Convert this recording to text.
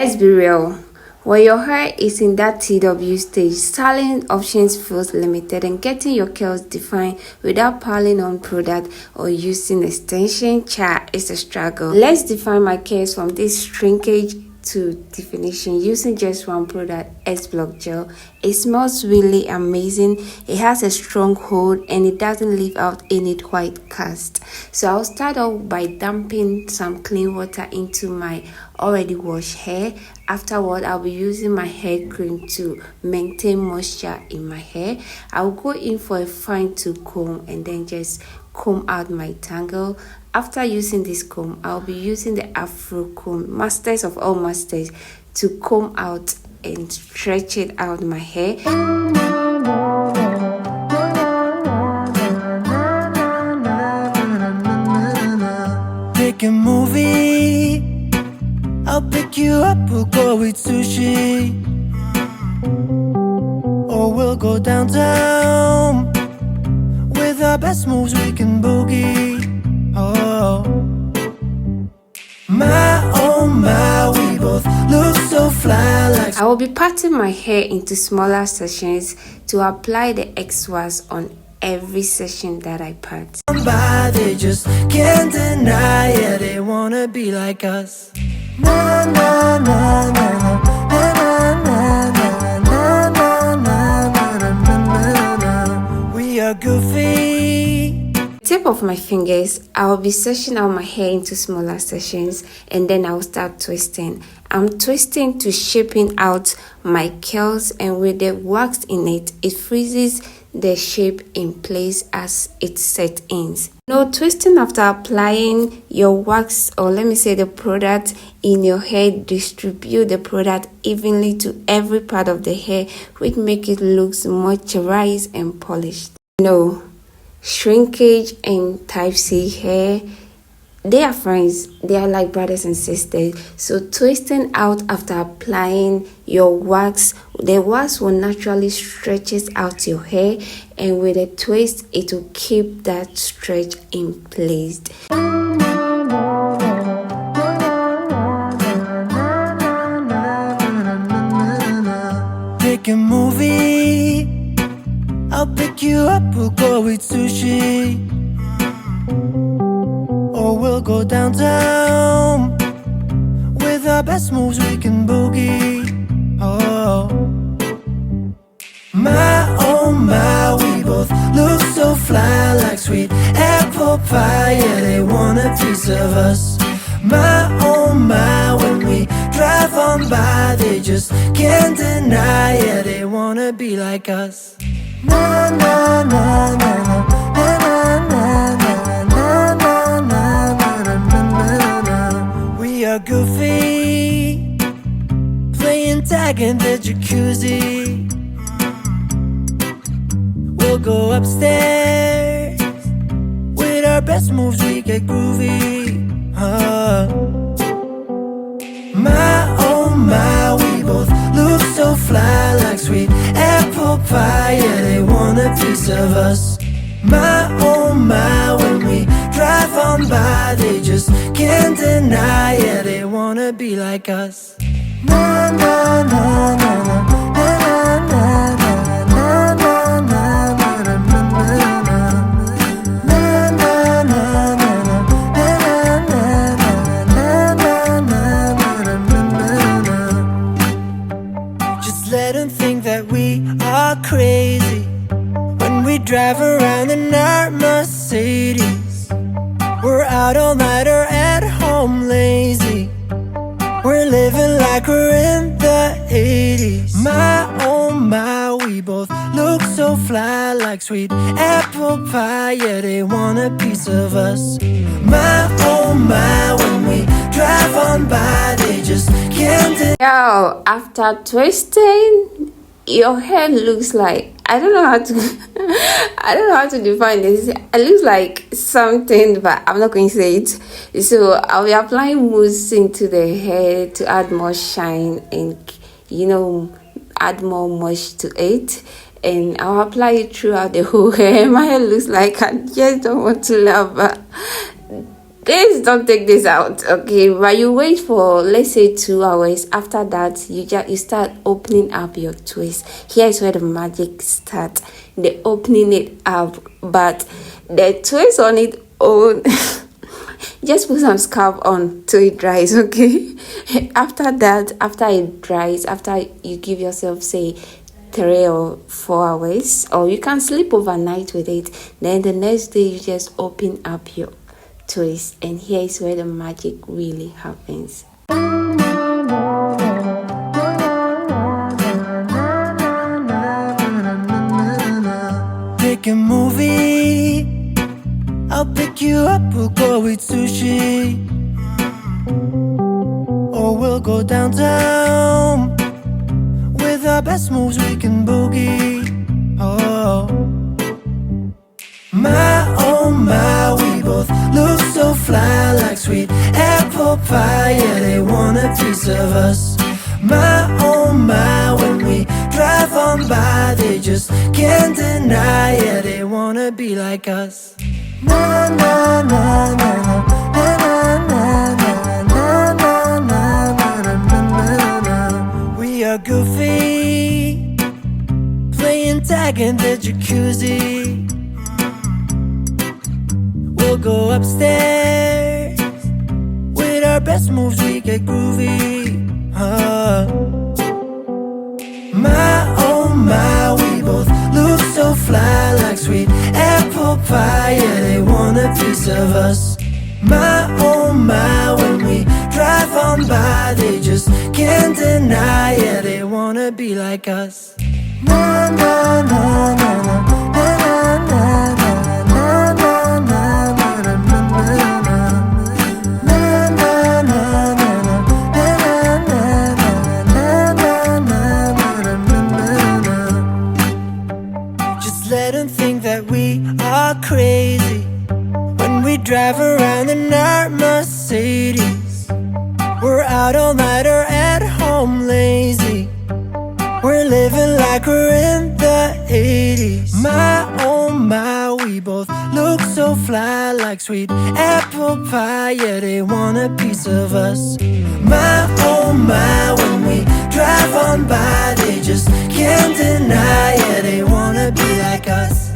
Let's be real. When your hair is in that TW stage, styling options feels limited and getting your curls defined without piling on product or using extension is a struggle. Let's define my curls from this shrinkage to definition using just one product, S-Block Gel. It smells really amazing. It has a strong hold and it doesn't leave out any white cast. So I'll start off by dumping some clean water into my already washed hair. Afterward, I'll be using my hair cream to maintain moisture in my hair. I'll go in for a fine tooth comb and then just comb out my tangle. After using this comb, I'll be using the Afro comb, masters of all masters, to comb out and stretch it out my hair. Pick a movie, I'll pick you up, we'll go eat sushi, or we'll go downtown. With our best moves we can boogie. Oh my, we both look so fly like. I will be parting my hair into smaller sections to apply the X-wax on every section that I part. They just can't deny it, they wanna be like us. Na na na na na na na na na na na. We are goofy. Tip of my fingers, I will be sectioning out my hair into smaller sections and then I'll start twisting. I'm twisting to shaping out my curls, and with the wax in it, it freezes the shape in place as it sets in. No twisting after applying your wax, or let me say the product in your hair. Distribute the product evenly to every part of the hair, which make it look moisturized and polished. No shrinkage and type C hair, they are friends, they are like brothers and sisters. So twisting out after applying your wax, the wax will naturally stretches out your hair, and with a twist it will keep that stretch in place. Pick a movie, I'll pick you up, we'll go eat sushi, or we'll go downtown. With our best moves we can boogie. Oh my, we both look so fly like sweet apple pie. Yeah, they want a piece of us. My, when we drive on by, they just can't deny it, yeah, they wanna be like us. Na na na na na na na na na na. We are goofy, playing tag in the jacuzzi. We'll go upstairs, with our best moves we get groovy. My, we both look so fly like sweet apple pie. Yeah, they want a piece of us. My, when we drive on by, they just can't deny it, yeah, they wanna be like us. Na na na na na na na na na na crazy when we drive around in our Mercedes. We're out all night or at home lazy. We're living like we're in the 80s. My, we both look so fly like sweet apple pie. Yeah, they want a piece of us. My, when we drive on by, they just can't. Yo, after twisting, your hair looks like, I don't know how to define this. It looks like something, but I'm not going to say it. So I'll be applying mousse into the hair to add more shine and, add more moisture to it. And I'll apply it throughout the whole hair. My hair looks like, I just don't want to laugh, but Please don't take this out, okay? But you wait for, let's say, 2 hours. After that, you start opening up your twist. Here is where the magic starts. The opening it up, but the twist on its own. Just put some scarf on till it dries, okay? After that, after it dries, after you give yourself, say, 3 or 4 hours, or you can sleep overnight with it, then the next day you just open up your twist, and here is where the magic really happens. Pick a movie, I'll pick you up, we'll go eat sushi, or we'll go downtown. With our best moves we can boogie. Oh my, we both look so fly, like sweet apple pie. Yeah, they want a piece of us. My, when we drive on by, they just can't deny. Yeah, they wanna be like us. Na na na na na na na na na na na na. We are goofy, playing tag in the jacuzzi. We'll go upstairs, with our best moves we get groovy. My, we both look so fly, like sweet apple pie. Yeah, they want a piece of us. My, when we drive on by, they just can't deny. Yeah, they wanna be like us. Na na na na na na na na na na. Let them think that we are crazy when we drive around in our Mercedes. We're out all night or at home lazy. We're living like we're in the 80s. My, we both look so fly, like sweet apple pie. Yeah, they want a piece of us. My, when we drive on by, they just can't deny. Yeah, they wanna be like us.